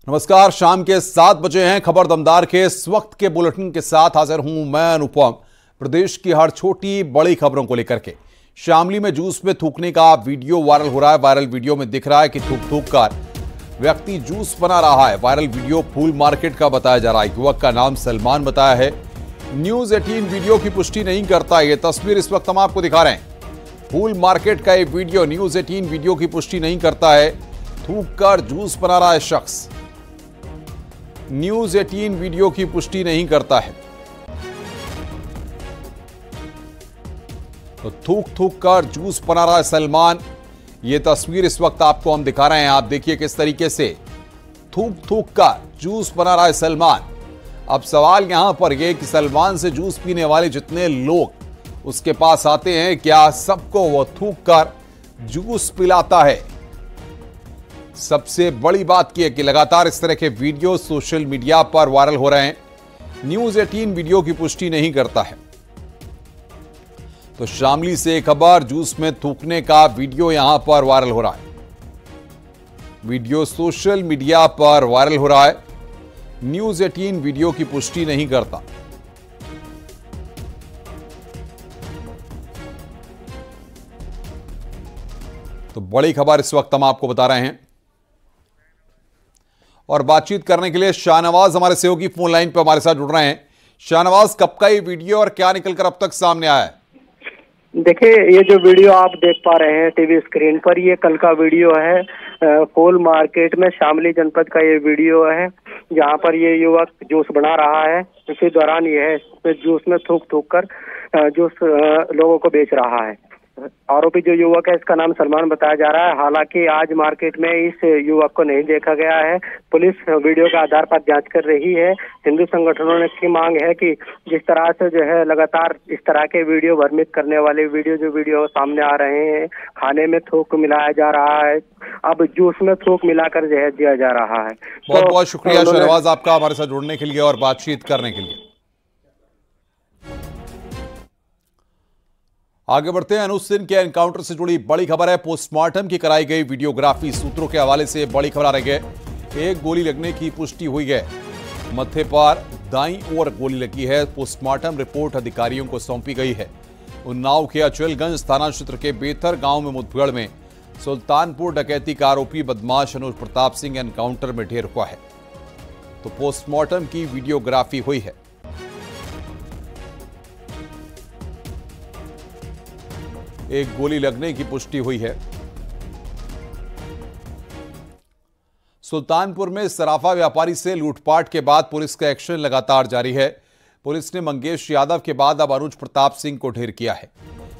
नमस्कार, शाम के 7 बजे हैं। खबर दमदार के इस वक्त के बुलेटिन के साथ हाजिर हूं मैं अनुपम। प्रदेश की हर छोटी बड़ी खबरों को लेकर के शामली में जूस में थूकने का वीडियो वायरल हो रहा है। वायरल वीडियो में दिख रहा है कि थूक थूक कर व्यक्ति जूस बना रहा है। वायरल वीडियो फूल मार्केट का बताया जा रहा है। युवक का नाम सलमान बताया है। न्यूज 18 वीडियो की पुष्टि नहीं करता। यह तस्वीर इस वक्त हम आपको दिखा रहे हैं। फूल मार्केट का यह वीडियो न्यूज 18 वीडियो की पुष्टि नहीं करता है। थूक कर जूस बना रहा है शख्स। न्यूज 18 वीडियो की पुष्टि नहीं करता है। तो थूक थूक कर जूस बना रहा है सलमान। यह तस्वीर इस वक्त आपको हम दिखा रहे हैं। आप देखिए किस तरीके से थूक थूक कर जूस बना रहा है सलमान। अब सवाल यहां पर यह कि सलमान से जूस पीने वाले जितने लोग उसके पास आते हैं, क्या सबको वो थूक कर जूस पिलाता है? सबसे बड़ी बात यह है कि लगातार इस तरह के वीडियो सोशल मीडिया पर वायरल हो रहे हैं। न्यूज 18 वीडियो की पुष्टि नहीं करता है। तो शामली से खबर, जूस में थूकने का वीडियो यहां पर वायरल हो रहा है। वीडियो सोशल मीडिया पर वायरल हो रहा है। न्यूज 18 वीडियो की पुष्टि नहीं करता। तो बड़ी खबर इस वक्त हम आपको बता रहे हैं। और बातचीत करने के लिए शाहनवाज हमारे सहयोगी फोन लाइन पर हमारे साथ जुड़ रहे हैं। शाहनवाज, कब का ये वीडियो और क्या निकलकर अब तक सामने आया है? देखिए, ये जो वीडियो आप देख पा रहे हैं टीवी स्क्रीन पर, ये कल का वीडियो है। फूल मार्केट में शामली जनपद का ये वीडियो है, जहां पर ये युवक जूस बना रहा है। इसी दौरान ये है जूस में थूक थूक कर जूस लोगों को बेच रहा है। आरोपी जो युवक है, इसका नाम सलमान बताया जा रहा है। हालांकि आज मार्केट में इस युवक को नहीं देखा गया है। पुलिस वीडियो के आधार पर जांच कर रही है। हिंदू संगठनों की मांग है कि जिस तरह से जो है लगातार इस तरह के वीडियो भ्रमित करने वाले वीडियो सामने आ रहे हैं, खाने में थूक मिलाया जा रहा है, अब जूस में थूक मिलाकर जो है दिया जा रहा है। बहुत बहुत शुक्रिया शाहनवाज आपका हमारे साथ जुड़ने के लिए और बातचीत करने के लिए। आगे बढ़ते हैं। अनुज सिंह के एनकाउंटर से जुड़ी बड़ी खबर है। पोस्टमार्टम की कराई गई वीडियोग्राफी सूत्रों के हवाले से बड़ी खबर आ रही है। एक गोली लगने की पुष्टि हुई है। मत्थे पर दाईं ओर गोली लगी है। पोस्टमार्टम रिपोर्ट अधिकारियों को सौंपी गई है। उन्नाव के अचलगंज थाना क्षेत्र के बेथर गांव में मुठभेड़ में सुल्तानपुर डकैती का आरोपी बदमाश अनुज प्रताप सिंह एनकाउंटर में ढेर हुआ है। तो पोस्टमार्टम की वीडियोग्राफी हुई है। एक गोली लगने की पुष्टि हुई है। सुल्तानपुर में सराफा व्यापारी से लूटपाट के बाद पुलिस का एक्शन लगातार जारी है। पुलिस ने मंगेश यादव के बाद अब अनुज प्रताप सिंह को ढेर किया है।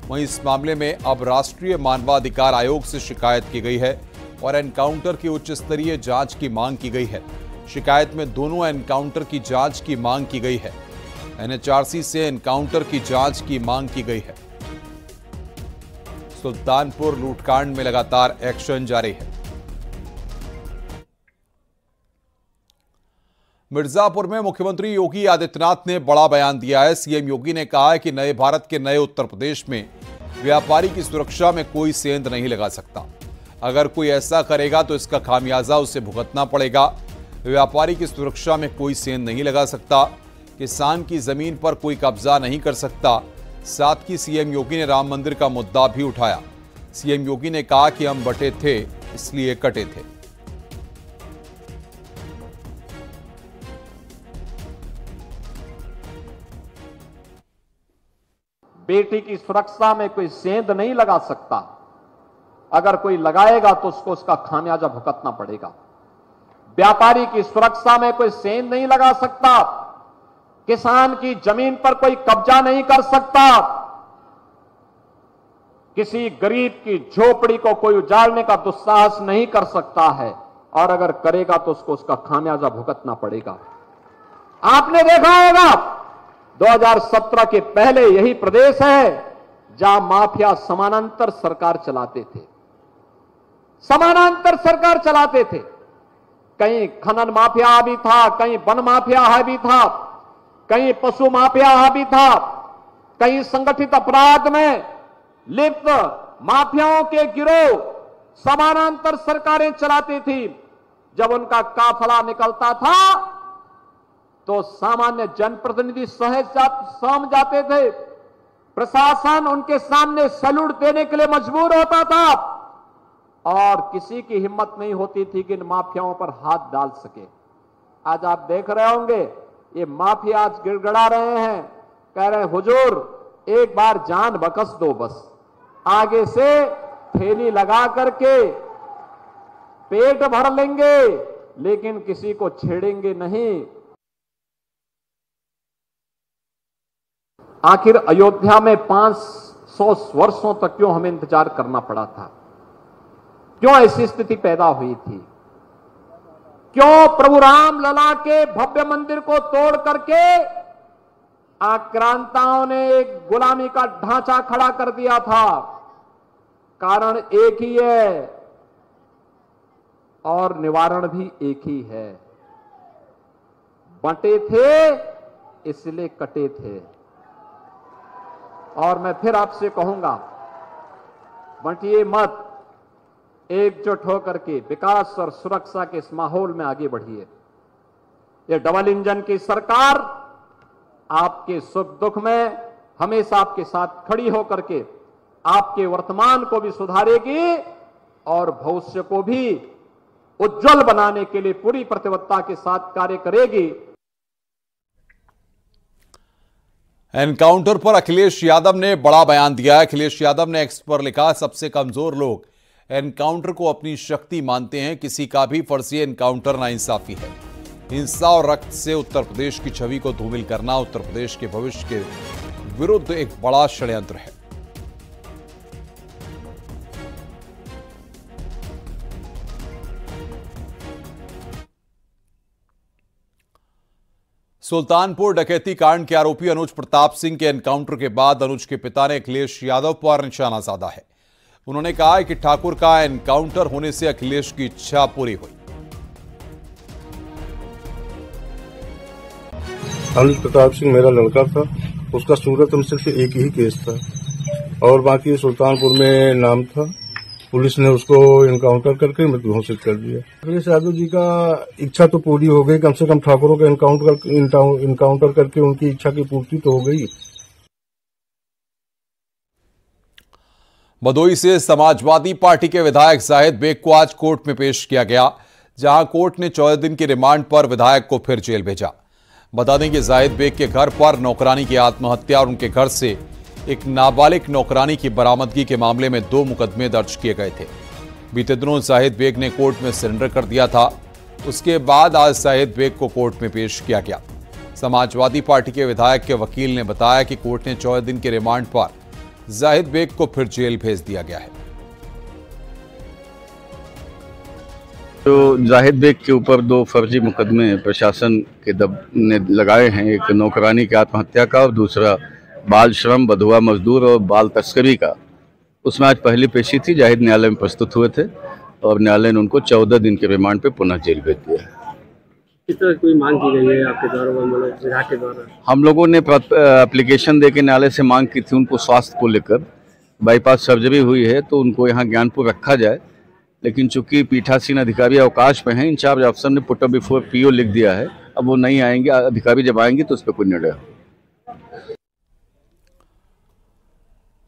वहीं इस मामले में अब राष्ट्रीय मानवाधिकार आयोग से शिकायत की गई है और एनकाउंटर की उच्च स्तरीय जांच की मांग की गई है। शिकायत में दोनों एनकाउंटर की जांच की मांग की गई है। एनएचआरसी से एनकाउंटर की जांच की मांग की गई है। सुल्तानपुर लूटकांड में लगातार एक्शन जारी है। मिर्जापुर में मुख्यमंत्री योगी आदित्यनाथ ने बड़ा बयान दिया है। सीएम योगी ने कहा है कि नए भारत के नए उत्तर प्रदेश में व्यापारी की सुरक्षा में कोई सेंध नहीं लगा सकता। अगर कोई ऐसा करेगा तो इसका खामियाजा उसे भुगतना पड़ेगा। व्यापारी की सुरक्षा में कोई सेंध नहीं लगा सकता। किसान की जमीन पर कोई कब्जा नहीं कर सकता। साथ ही सीएम योगी ने राम मंदिर का मुद्दा भी उठाया। सीएम योगी ने कहा कि हम बटे थे इसलिए कटे थे। बेटी की सुरक्षा में कोई सेंध नहीं लगा सकता। अगर कोई लगाएगा तो उसको उसका खामियाजा भुगतना पड़ेगा। व्यापारी की सुरक्षा में कोई सेंध नहीं लगा सकता। किसान की जमीन पर कोई कब्जा नहीं कर सकता। किसी गरीब की झोपड़ी को कोई उजाड़ने का दुस्साहस नहीं कर सकता है, और अगर करेगा तो उसको उसका खामियाजा भुगतना पड़ेगा। आपने देखा होगा 2017 के पहले यही प्रदेश है जहां माफिया समानांतर सरकार चलाते थे। समानांतर सरकार चलाते थे। कहीं खनन माफिया हावी था, कहीं वन माफिया हावी था, कहीं पशु माफिया हावी था, कहीं संगठित अपराध में लिप्त माफियाओं के गिरोह समानांतर सरकारें चलाती थी। जब उनका काफिला निकलता था तो सामान्य जनप्रतिनिधि सहम जाते थे। प्रशासन उनके सामने सैल्यूट देने के लिए मजबूर होता था और किसी की हिम्मत नहीं होती थी कि इन माफियाओं पर हाथ डाल सके। आज आप देख रहे होंगे ये माफिया आज गिड़गिड़ा रहे हैं, कह रहे हैं हुजूर एक बार जान बख्श दो, बस आगे से थैली लगा करके पेट भर लेंगे लेकिन किसी को छेड़ेंगे नहीं। आखिर अयोध्या में 500 वर्षों तक क्यों हमें इंतजार करना पड़ा था? क्यों ऐसी स्थिति पैदा हुई थी? क्यों प्रभु राम लला के भव्य मंदिर को तोड़ करके आक्रांताओं ने एक गुलामी का ढांचा खड़ा कर दिया था? कारण एक ही है और निवारण भी एक ही है। बंटे थे इसलिए कटे थे। और मैं फिर आपसे कहूंगा, बंटिए मत, एकजुट होकर के विकास और सुरक्षा के इस माहौल में आगे बढ़िए। ये डबल इंजन की सरकार आपके सुख दुख में हमेशा आपके साथ खड़ी होकर के आपके वर्तमान को भी सुधारेगी और भविष्य को भी उज्जवल बनाने के लिए पूरी प्रतिबद्धता के साथ कार्य करेगी। एनकाउंटर पर अखिलेश यादव ने बड़ा बयान दिया। अखिलेश यादव ने एक्स पर लिखा, सबसे कमजोर लोग एनकाउंटर को अपनी शक्ति मानते हैं। किसी का भी फर्जी एनकाउंटर नाइंसाफी है। हिंसा और रक्त से उत्तर प्रदेश की छवि को धूमिल करना उत्तर प्रदेश के भविष्य के विरुद्ध एक बड़ा षड्यंत्र है। सुल्तानपुर डकैती कांड के आरोपी अनुज प्रताप सिंह के एनकाउंटर के बाद अनुज के पिता ने अखिलेश यादव पर निशाना साधा है। उन्होंने कहा कि ठाकुर का एनकाउंटर होने से अखिलेश की इच्छा पूरी हुई। अनुज प्रताप सिंह मेरा लड़का था, उसका सूरत में सिर्फ एक ही केस था और बाकी सुल्तानपुर में नाम था। पुलिस ने उसको इनकाउंटर करके मृत्यु घोषित कर दिया। अखिलेश यादव जी का इच्छा तो पूरी हो गई, कम से कम ठाकुरों का इनकाउंटर करके उनकी इच्छा की पूर्ति तो हो गई। भदोई से समाजवादी पार्टी के विधायक जाहिद बेग को आज कोर्ट में पेश किया गया, जहां कोर्ट ने 14 दिन की रिमांड पर विधायक को फिर जेल भेजा। बता दें कि जाहिद बेग के घर पर नौकरानी की आत्महत्या और उनके घर से एक नाबालिग नौकरानी की बरामदगी के मामले में 2 मुकदमे दर्ज किए गए थे। बीते दिनों जाहिद बेग ने कोर्ट में सरेंडर कर दिया था। उसके बाद आज जाहिद बेग को कोर्ट में पेश किया गया। समाजवादी पार्टी के विधायक के वकील ने बताया कि कोर्ट ने 14 दिन के रिमांड पर जाहिद बेग को फिर जेल भेज दिया गया है। तो जाहिद बेग के ऊपर 2 फर्जी मुकदमे प्रशासन के ने लगाए हैं, एक नौकरानी की आत्महत्या का और दूसरा बाल श्रम, बधुआ मजदूर और बाल तस्करी का। उसमें आज पहली पेशी थी, जाहिद न्यायालय में प्रस्तुत हुए थे और न्यायालय ने उनको 14 दिन के रिमांड पे पुनः जेल भेज दिया है। किस तरह कोई मांग की गई है आपके द्वारा, विभाग के द्वारा? हम लोगों ने एप्लीकेशन देके न्यायालय से मांग की थी उनको स्वास्थ्य को लेकर। बाईपास सर्जरी हुई है तो उनको यहाँ ज्ञानपुर रखा जाए, लेकिन चूंकि पीठासीन अधिकारी अवकाश में हैं, इंचार्ज अफसर ने पुट अप बिफोर पीओ लिख दिया है। अब वो नहीं आएंगे, अधिकारी जब आएंगे तो उस पर कोई निर्णय हो।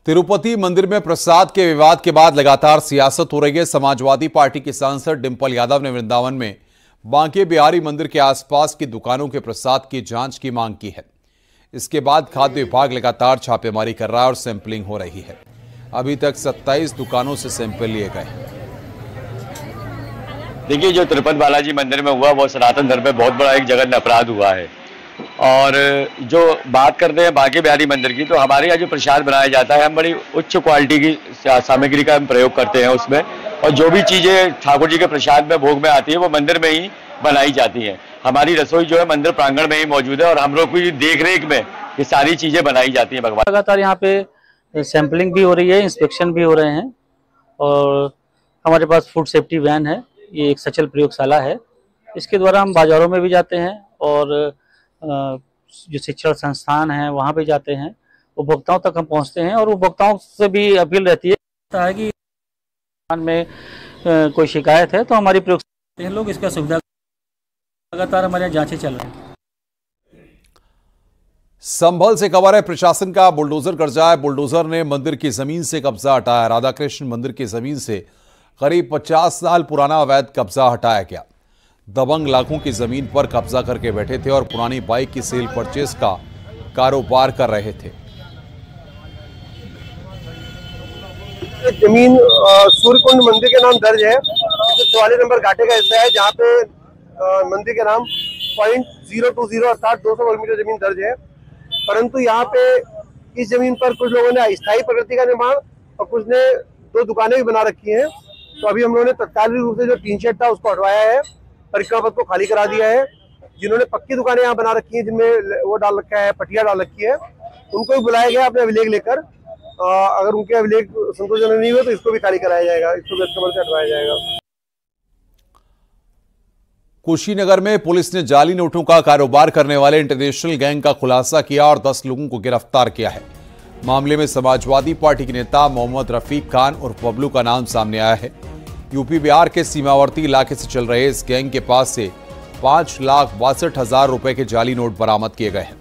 तिरुपति मंदिर में प्रसाद के विवाद के बाद लगातार सियासत हो रही है। समाजवादी पार्टी की सांसद डिंपल यादव ने वृंदावन में बांके बिहारी मंदिर के आसपास की दुकानों के प्रसाद की जांच की मांग की है। इसके बाद खाद्य विभाग लगातार छापेमारी कर रहा है और सैंपलिंग हो रही है। अभी तक 27 दुकानों से सैंपल लिए गए। देखिए, जो तिरुपति बालाजी मंदिर में हुआ वो सनातन धर्म में बहुत बड़ा एक जघन्य अपराध हुआ है। और जो बात करते हैं बांके बिहारी मंदिर की, तो हमारे यहाँ जो प्रसाद बनाया जाता है, हम बड़ी उच्च क्वालिटी की सामग्री का हम प्रयोग करते हैं उसमें, और जो भी चीज़ें ठाकुर जी के प्रसाद में भोग में आती है वो मंदिर में ही बनाई जाती हैं। हमारी रसोई जो है मंदिर प्रांगण में ही मौजूद है और हम लोग की देख रेख में ये सारी चीज़ें बनाई जाती हैं। भगवान लगातार यहाँ पे सैंपलिंग भी हो रही है, इंस्पेक्शन भी हो रहे हैं और हमारे पास फूड सेफ्टी वैन है। ये एक सचल प्रयोगशाला है, इसके द्वारा हम बाजारों में भी जाते हैं और जो शिक्षण संस्थान हैं वहाँ पे जाते हैं, उपभोक्ताओं तक हम पहुँचते हैं और उपभोक्ताओं से भी अपील रहती है कि में कोई शिकायत है तो हमारी प्रयोग हैं लोग, इसका सुविधा लगातार हमारे यहाँ जांचें चल रही हैं। संभल से खबर है, प्रशासन का बुलडोजर कब्जा है। बुलडोजर ने मंदिर की जमीन से कब्जा हटाया। राधाकृष्ण मंदिर की जमीन से करीब 50 साल पुराना अवैध कब्जा हटाया गया। दबंग लाखों की जमीन पर कब्जा करके बैठे थे और पुरानी बाइक की सेल परचेज का कारोबार कर रहे थे। जमीन सूर्यकुंड मंदिर के नाम दर्ज है, जो 44 नंबर घाटे का हिस्सा है, जहाँ पे मंदिर के नाम .020 अर्थात 200 वर्ग मीटर जमीन दर्ज है। परंतु यहाँ पे इस जमीन पर कुछ लोगों ने अस्थायी प्रगति का निर्माण और कुछ ने 2 दुकानें भी बना रखी हैं। तो अभी हम लोगों ने तत्कालिक रूप से जो टीन शेड था उसको हटवाया है, परिक्रमा पथ को खाली करा दिया है। जिन्होंने पक्की दुकानें यहाँ बना रखी हैं, जिनमें वो डाल रखा है, पटिया डाल रखी है, उनको भी बुलाया गया अपने अभिलेख लेकर। अगर उनके अभिलेख संतोषजनक नहीं हुए तो इसको भी खाली कराया जाएगा, इसको भी अतिक्रमण से हटवाया जाएगा। कुशीनगर में पुलिस ने जाली नोटों का कारोबार करने वाले इंटरनेशनल गैंग का खुलासा किया और 10 लोगों को गिरफ्तार किया है। मामले में समाजवादी पार्टी के नेता मोहम्मद रफीक खान और बबलू का नाम सामने आया है। यूपी बिहार के सीमावर्ती इलाके से चल रहे इस गैंग के पास से 5,62,000 रुपए के जाली नोट बरामद किए गए हैं।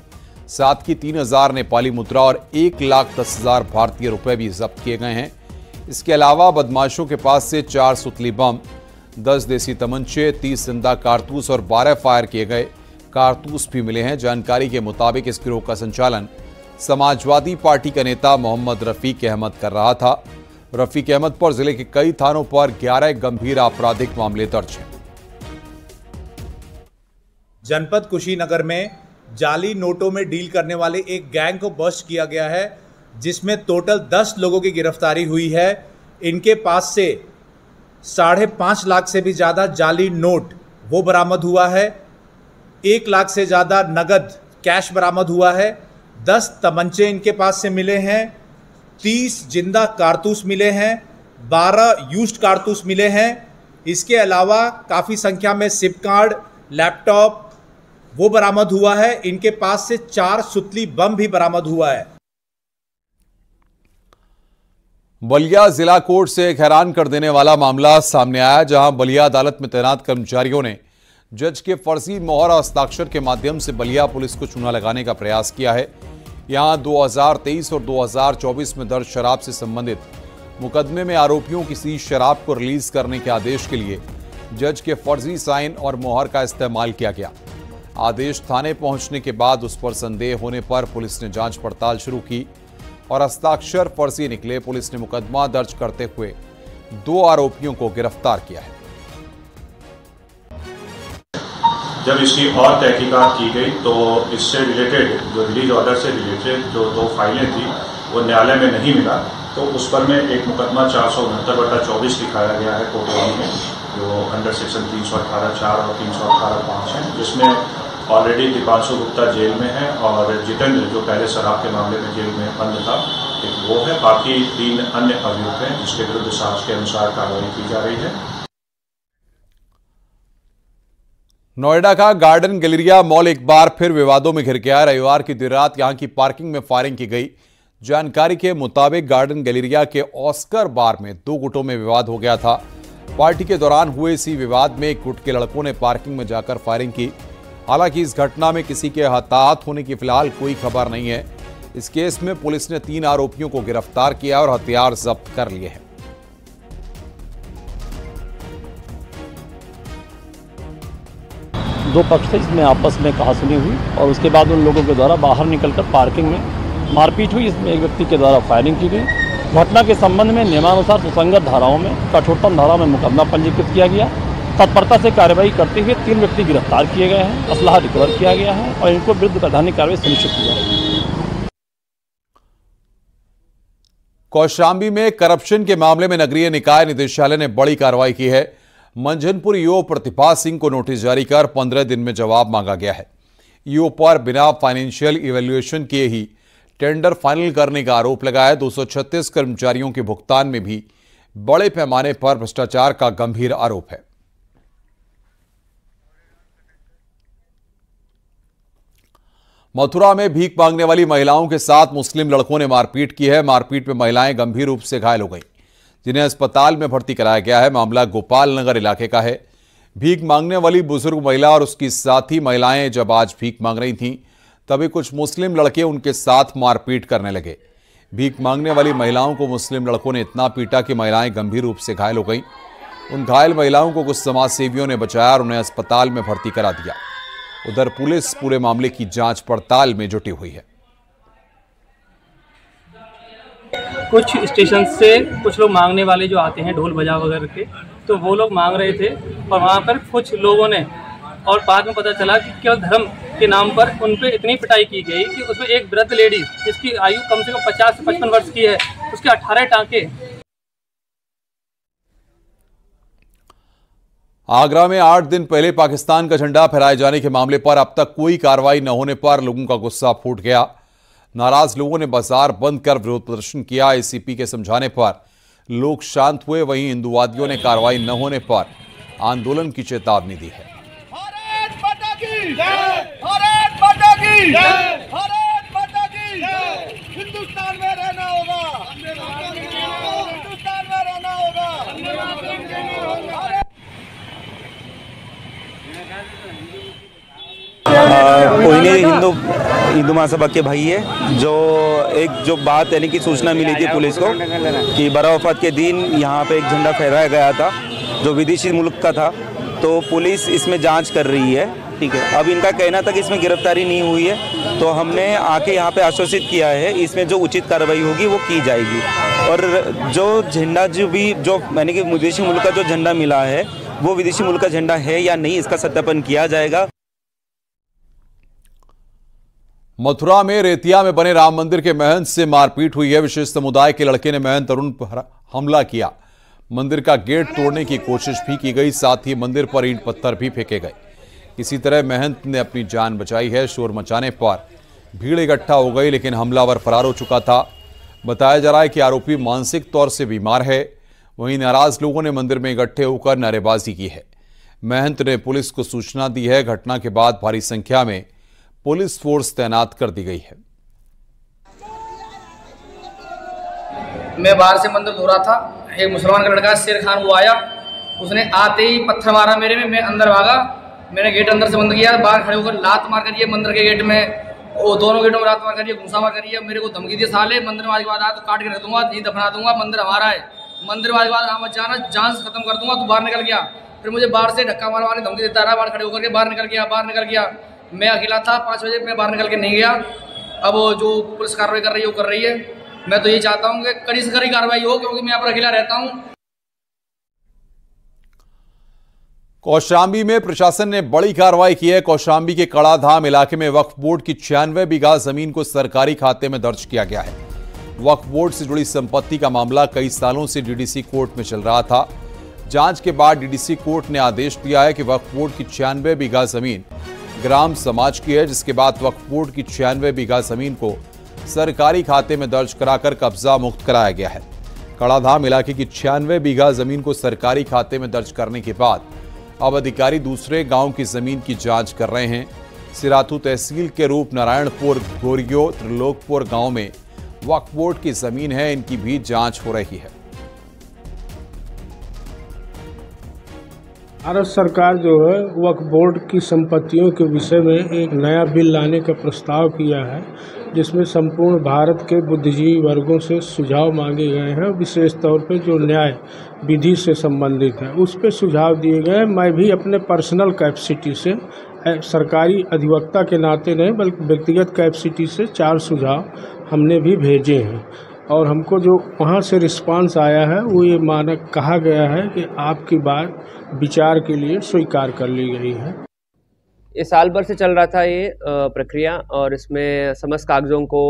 साथ ही 3,000 नेपाली मुद्रा और 1,10,000 भारतीय रुपए भी जब्त किए गए हैं। इसके अलावा बदमाशों के पास से 4 सुतली बम, 10 देसी तमंचे, 30 जिंदा कारतूस और 12 फायर किए गए कारतूस भी मिले हैं। जानकारी के मुताबिक इस गिरोह का संचालन समाजवादी पार्टी का नेता मोहम्मद रफीक अहमद कर रहा था। रफीक अहमद पर जिले के कई थानों पर 11 गंभीर आपराधिक मामले दर्ज हैं। जनपद कुशीनगर में जाली नोटों में डील करने वाले एक गैंग को बस्ट किया गया है, जिसमें टोटल 10 लोगों की गिरफ्तारी हुई है। इनके पास से 5.5 लाख से भी ज़्यादा जाली नोट वो बरामद हुआ है। 1 लाख से ज़्यादा नगद कैश बरामद हुआ है। 10 तमंचे इनके पास से मिले हैं। 30 जिंदा कारतूस मिले हैं। 12 यूज्ड कारतूस मिले हैं। इसके अलावा काफ़ी संख्या में सिम कार्ड, लैपटॉप वो बरामद हुआ है। इनके पास से 4 सुतली बम भी बरामद हुआ है। बलिया जिला कोर्ट से एक हैरान कर देने वाला मामला सामने आया, जहां बलिया अदालत में तैनात कर्मचारियों ने जज के फर्जी मोहर और हस्ताक्षर के माध्यम से बलिया पुलिस को चूना लगाने का प्रयास किया है। यहां 2023 और 2024 में दर्ज शराब से संबंधित मुकदमे में आरोपियों की सीज शराब को रिलीज करने के आदेश के लिए जज के फर्जी साइन और मोहर का इस्तेमाल किया गया। आदेश थाने पहुंचने के बाद उस पर संदेह होने पर पुलिस ने जांच पड़ताल शुरू की और हस्ताक्षर फर्जी निकले। पुलिस ने मुकदमा दर्ज करते हुए 2 आरोपियों को गिरफ्तार किया है। जब इसकी और तहकीकात की गई तो इससे रिलेटेड जो रिलीज ऑर्डर से रिलेटेड जो 2 फाइलें थी वो न्यायालय में नहीं मिला, तो उस पर में एक मुकदमा 469/24 लिखाया गया है कोतवाली में, जो अंडर सेक्शन 318(4) और 318(5) है, जिसमें ऑलरेडी दीपांशु गुप्ता जेल में है और जितेंद्र जो पहले शराब के मामले में जेल में बंद था, एक वो है। बाकी 3 अन्य अभियुक्त हैं जिसके विरुद्ध साक्ष्य के अनुसार कार्रवाई की जा रही है। नोएडा का गार्डन गैलेरिया मॉल एक बार फिर विवादों में घिर गया। रविवार की देर रात यहां की पार्किंग में फायरिंग की गई। जानकारी के मुताबिक गार्डन गैलेरिया के ऑस्कर बार में 2 गुटों में विवाद हो गया था। पार्टी के दौरान हुए इसी विवाद में एक गुट के लड़कों ने पार्किंग में जाकर फायरिंग की। हालांकि इस घटना में किसी के हताहत होने की फिलहाल कोई खबर नहीं है। इस केस में पुलिस ने 3 आरोपियों को गिरफ्तार किया और हथियार जब्त कर लिए हैं। दो पक्ष थे, इसमें आपस में कहासुनी हुई और उसके बाद उन लोगों के द्वारा बाहर निकलकर पार्किंग में मारपीट हुई। इसमें एक व्यक्ति के द्वारा फायरिंग की गई। घटना के संबंध में नियमानुसार सुसंगत धाराओं में कठोरतम धारा में मुकदमा पंजीकृत किया गया। तत्परता से कार्रवाई करते हुए 3 व्यक्ति गिरफ्तार किए गए हैं। असलाह रिकवर किया गया है और इनको विरुद्ध वैधानिक कार्रवाई सुनिश्चित की जा रही है। कौशाम्बी में करप्शन के मामले में नगरीय निकाय निदेशालय ने बड़ी कार्रवाई की है। मंझनपुर ईओ प्रतिभा सिंह को नोटिस जारी कर 15 दिन में जवाब मांगा गया है। ईओ पर बिना फाइनेंशियल इवैल्यूएशन किए ही टेंडर फाइनल करने का आरोप लगाया। 236 कर्मचारियों के भुगतान में भी बड़े पैमाने पर भ्रष्टाचार का गंभीर आरोप है। मथुरा में भीख मांगने वाली महिलाओं के साथ मुस्लिम लड़कों ने मारपीट की है। मारपीट में महिलाएं गंभीर रूप से घायल हो गई, जिन्हें अस्पताल में भर्ती कराया गया है। मामला गोपाल नगर इलाके का है। भीख मांगने वाली बुजुर्ग महिला और उसकी साथी महिलाएं जब आज भीख मांग रही थीं, तभी कुछ मुस्लिम लड़के उनके साथ मारपीट करने लगे। भीख मांगने वाली महिलाओं को मुस्लिम लड़कों ने इतना पीटा कि महिलाएं गंभीर रूप से घायल हो गईं। उन घायल महिलाओं को कुछ समाज सेवियों ने बचाया और उन्हें अस्पताल में भर्ती करा दिया। उधर पुलिस पूरे मामले की जांच पड़ताल में जुटी हुई है। कुछ स्टेशन से कुछ लोग मांगने वाले जो आते हैं ढोल बजा वगैरह के, तो वो लोग मांग रहे थे और वहाँ पर कुछ लोगों ने, और बाद में पता चला कि केवल धर्म के नाम पर उन पर इतनी पिटाई की गई कि उसमें एक वृद्ध लेडीज जिसकी आयु कम से कम 50 से 55 वर्ष की है, उसके 18 टाँके। आगरा में 8 दिन पहले पाकिस्तान का झंडा फहराए जाने के मामले पर अब तक कोई कार्रवाई न होने पर लोगों का गुस्सा फूट गया। नाराज लोगों ने बाजार बंद कर विरोध प्रदर्शन किया। एसीपी के समझाने पर लोग शांत हुए। वहीं हिंदुवादियों ने कार्रवाई न होने पर आंदोलन की चेतावनी दी है। हिंदुस्तान में रहना होगा, हिंदुस्तान में रहना होगा। कोहिनूर हिंदू महासभा के भाई है, जो बात यानी कि सूचना मिली थी पुलिस को कि बरावफात के दिन यहाँ पे एक झंडा फहराया गया था जो विदेशी मुल्क का था, तो पुलिस इसमें जांच कर रही है। ठीक है, अब इनका कहना था कि इसमें गिरफ्तारी नहीं हुई है, तो हमने आके यहाँ पे आश्वासित किया है इसमें जो उचित कार्रवाई होगी वो की जाएगी। और जो झंडा जो यानी कि विदेशी मुल्क का जो झंडा मिला है वो विदेशी मुल्क का झंडा है या नहीं, इसका सत्यापन किया जाएगा। मथुरा में रेतिया में बने राम मंदिर के महंत से मारपीट हुई है। विशेष समुदाय के लड़के ने महंत अरुण पर हमला किया। मंदिर का गेट तोड़ने की कोशिश भी की गई, साथ ही मंदिर पर ईंट पत्थर भी फेंके गए। किसी तरह महंत ने अपनी जान बचाई है। शोर मचाने पर भीड़ इकट्ठा हो गई, लेकिन हमलावर फरार हो चुका था। बताया जा रहा है कि आरोपी मानसिक तौर से बीमार है। वहीं नाराज लोगों ने मंदिर में इकट्ठे होकर नारेबाजी की है। महंत ने पुलिस को सूचना दी है। घटना के बाद भारी संख्या में पुलिस फोर्स तैनात कर दी गई है। मैं बाहर से मंदिर धो रहा था, एक मुसलमान का लड़का शेर खान वो आया, उसने आते ही पत्थर मारा मेरे में, मैं अंदर भागा। मैंने गेट अंदर से बंद किया, बाहर खड़े होकर लात मार कर ये मंदिर के गेट में, वो दोनों गेटों में लात मार कर घुसा मार कर मेरे को धमकी दी, साले मंदिर में आज के बाद आया तो काट के रख दूंगा, नहीं दफना दूंगा, मंदिर हमारा है, मंदिर में आज के बाद मत जाना, जान से खत्म कर दूंगा। तू बाहर निकल गया। फिर मुझे बाहर से धक्का मारवाने धमकी देता रहा, बाहर खड़े होकर के बाहर निकल गया। मैं अकेला था, 5 बजे मैं बाहर निकल के नहीं गया। अब जो पुलिस कार्रवाई कर रही है वो कर रही है। मैं तो ये चाहता हूँ कि कड़ी से कड़ी कार्रवाई हो, क्योंकि मैं यहाँ पर अकेला रहता हूँ। कौशाम्बी में प्रशासन ने बड़ी कार्रवाई की है। कौशाम्बी के कड़ाधाम इलाके में वक्फ बोर्ड की 96 बीघा जमीन को सरकारी खाते में दर्ज किया गया है। वक्फ बोर्ड से जुड़ी संपत्ति का मामला कई सालों से डीडीसी कोर्ट में चल रहा था। जांच के बाद डीडीसी कोर्ट ने आदेश दिया है कि वक्फ बोर्ड की 96 बीघा जमीन ग्राम समाज की है, जिसके बाद वक्फ बोर्ड की 96 बीघा जमीन को सरकारी खाते में दर्ज कराकर कब्जा मुक्त कराया गया है। कड़ाधाम इलाके की 96 बीघा जमीन को सरकारी खाते में दर्ज करने के बाद अब अधिकारी दूसरे गांव की जमीन की जांच कर रहे हैं। सिराथू तहसील के रूप नारायणपुर, गोरियो, त्रिलोकपुर गांव में वक्फ बोर्ड की जमीन है, इनकी भी जांच हो रही है। भारत सरकार जो है वक्फ बोर्ड की संपत्तियों के विषय में एक नया बिल लाने का प्रस्ताव किया है, जिसमें संपूर्ण भारत के बुद्धिजीवी वर्गों से सुझाव मांगे गए हैं। विशेष तौर पे जो न्याय विधि से संबंधित है उस पर सुझाव दिए गए हैं। मैं भी अपने पर्सनल कैपेसिटी से, सरकारी अधिवक्ता के नाते नहीं बल्कि व्यक्तिगत कैपेसिटी से 4 सुझाव हमने भी भेजे हैं, और हमको जो वहाँ से रिस्पांस आया है वो ये मानक कहा गया है कि आपकी बात विचार के लिए स्वीकार कर ली गई है। ये साल भर से चल रहा था ये प्रक्रिया, और इसमें समस्त कागजों को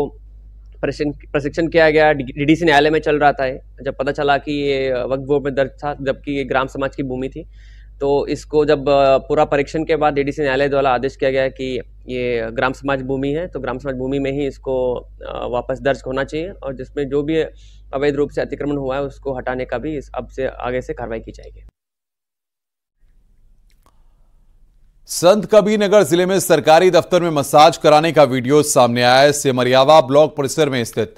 प्रशिक्षण किया गया। डीडीसी न्यायालय में चल रहा था ये, जब पता चला कि ये वक्फ बोर्ड में दर्ज था, जबकि ये ग्राम समाज की भूमि थी, तो इसको जब पूरा परीक्षण के बाद डीडीसी न्यायालय द्वारा आदेश किया गया कि ये ग्राम समाज भूमि है, तो ग्राम समाज भूमि में ही इसको वापस दर्ज होना चाहिए, और जिसमें जो भी अवैध रूप से अतिक्रमण हुआ है उसको हटाने का भी अब से आगे से कार्रवाई की जाएगी। संत कबीरनगर जिले में सरकारी दफ्तर में मसाज कराने का वीडियो सामने आया है। सेमरियावा ब्लॉक परिसर में स्थित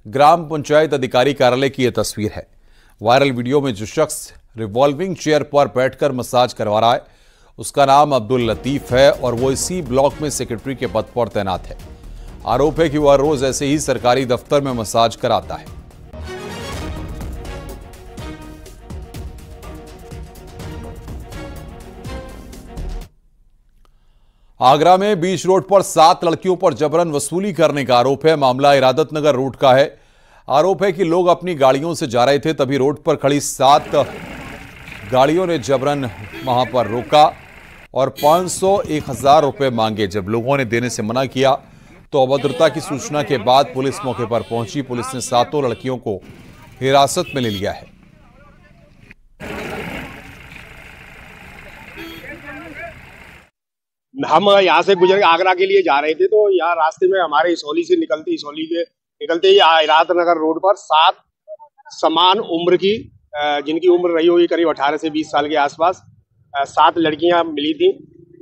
ग्राम पंचायत अधिकारी कार्यालय की यह तस्वीर है। वायरल वीडियो में जो शख्स रिवॉल्विंग चेयर पर बैठकर मसाज करवा रहा है उसका नाम अब्दुल लतीफ है और वो इसी ब्लॉक में सेक्रेटरी के पद पर तैनात है। आरोप है कि वह रोज ऐसे ही सरकारी दफ्तर में मसाज कराता है। आगरा में बीच रोड पर 7 लड़कियों पर जबरन वसूली करने का आरोप है। मामला इरादत नगर रोड का है। आरोप है कि लोग अपनी गाड़ियों से जा रहे थे, तभी रोड पर खड़ी 7 गाड़ियों ने जबरन वहां पर रोका और 500-1000 रुपए मांगे। जब लोगों ने देने से मना किया तो अभद्रता की सूचना के बाद पुलिस मौके पर पहुंची। पुलिस ने 7 लड़कियों को हिरासत में ले लिया है। हम यहाँ से गुजर आगरा के लिए जा रहे थे, तो यहाँ रास्ते में हमारे इसौली से निकलते ही इरादत नगर रोड पर 7 समान उम्र की, जिनकी उम्र रही होगी करीब 18 से 20 साल के आसपास, 7 लड़कियां मिली थी।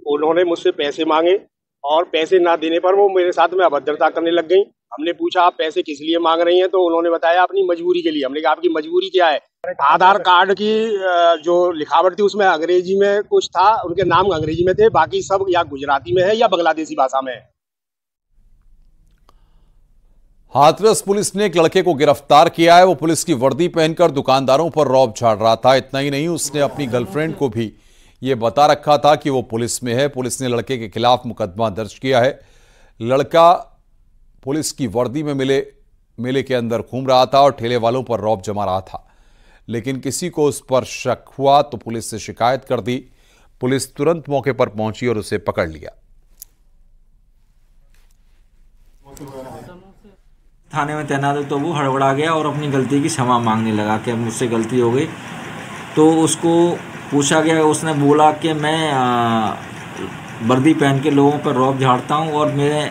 उन्होंने मुझसे पैसे मांगे और पैसे ना देने पर वो मेरे साथ में अभद्रता करने लग गई। हमने पूछा आप पैसे किस लिए मांग रही हैं, तो उन्होंने बताया अपनी मजबूरी के लिए। हमने कहा आपकी मजबूरी क्या है? आधार कार्ड की जो लिखावट थी उसमें अंग्रेजी में कुछ था, उनके नाम अंग्रेजी में थे, बाकी सब या गुजराती में है या बांग्लादेशी भाषा में है। हाथरस पुलिस ने एक लड़के को गिरफ्तार किया है। वो पुलिस की वर्दी पहनकर दुकानदारों पर रौब झाड़ रहा था। इतना ही नहीं, उसने अपनी गर्लफ्रेंड को भी ये बता रखा था कि वो पुलिस में है। पुलिस ने लड़के के खिलाफ मुकदमा दर्ज किया है। लड़का पुलिस की वर्दी में मेले के अंदर घूम रहा था और ठेले वालों पर रौब जमा रहा था, लेकिन किसी को उस पर शक हुआ तो पुलिस से शिकायत कर दी। पुलिस तुरंत मौके पर पहुंची और उसे पकड़ लिया। थाने में तैनात तो वो हड़बड़ा गया और अपनी गलती की क्षमा मांगने लगा कि मुझसे गलती हो गई। तो उसको पूछा गया, उसने बोला कि मैं वर्दी पहन के लोगों पर रौब झाड़ता हूँ और मेरे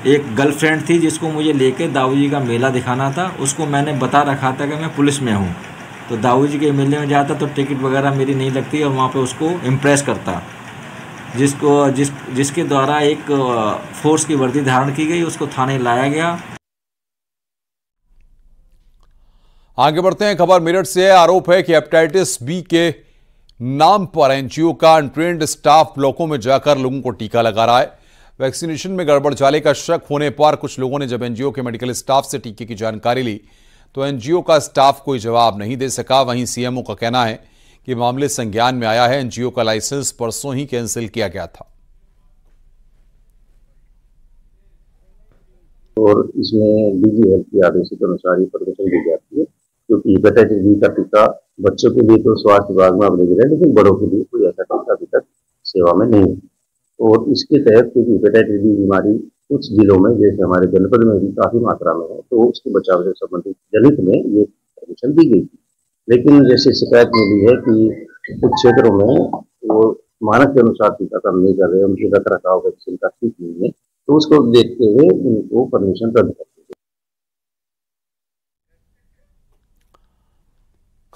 एक गर्लफ्रेंड थी जिसको मुझे लेके दाऊजी का मेला दिखाना था। उसको मैंने बता रखा था कि मैं पुलिस में हूँ, तो दाऊजी के मेले में जाता तो टिकट वगैरह मेरी नहीं लगती और वहाँ पे उसको इम्प्रेस करता, जिसके द्वारा एक फोर्स की वर्दी धारण की गई। उसको थाने लाया गया। आगे बढ़ते हैं। खबर मेरठ से है। आरोप है कि हेपेटाइटिस बी के नाम पर एनजीओ का अनट्रेंड स्टाफ ब्लॉकों में जाकर लोगों को टीका लगा रहा है। वैक्सीनेशन में गड़बड़झाले का शक होने पर कुछ लोगों ने जब एनजीओ के मेडिकल स्टाफ से टीके की जानकारी ली तो एनजीओ का स्टाफ कोई जवाब नहीं दे सका। वहीं सीएमओ का कहना है कि मामले संज्ञान में आया है। एनजीओ का लाइसेंस परसों ही कैंसिल किया गया था और इसमें डीजी हेल्थ के आदेशों के अनुसार ही परमिशन दी जाती है, क्योंकि हेपेटाइटिस बी का टीका बच्चों के लिए तो स्वास्थ्य विभाग में अवेलेबल है, लेकिन बड़ों के लिए कोई ऐसा टीका अभी तक सेवा में नहीं है। और इसके तहत क्योंकि हेपेटाइटिस बी बीमारी कुछ जिलों में जैसे हमारे जनपद में भी काफी मात्रा में है, तो उसके बचाव से संबंधित जनहित में ये परमिशन दी गई थी। लेकिन जैसे शिकायत मिली है कि कुछ क्षेत्रों में वो मानक के अनुसार टीकाकरण नहीं कर रहे, उनके रख रखाव वैक्सीन का ठीक नहीं है, तो उसको देखते हुए उनको परमिशन रद्द कर दी गई।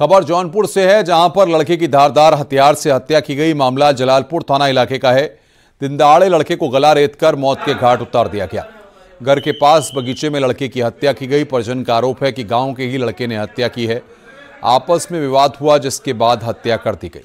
खबर जौनपुर से है, जहां पर लड़के की धारदार हथियार से हत्या की गई। मामला जलालपुर थाना इलाके का है। दिन दहाड़े लड़के को गला रेतकर मौत के घाट उतार दिया गया। घर के पास बगीचे में लड़के की हत्या की गई। परिजन का आरोप है कि गांव के ही लड़के ने हत्या की है। आपस में विवाद हुआ जिसके बाद हत्या कर दी गई।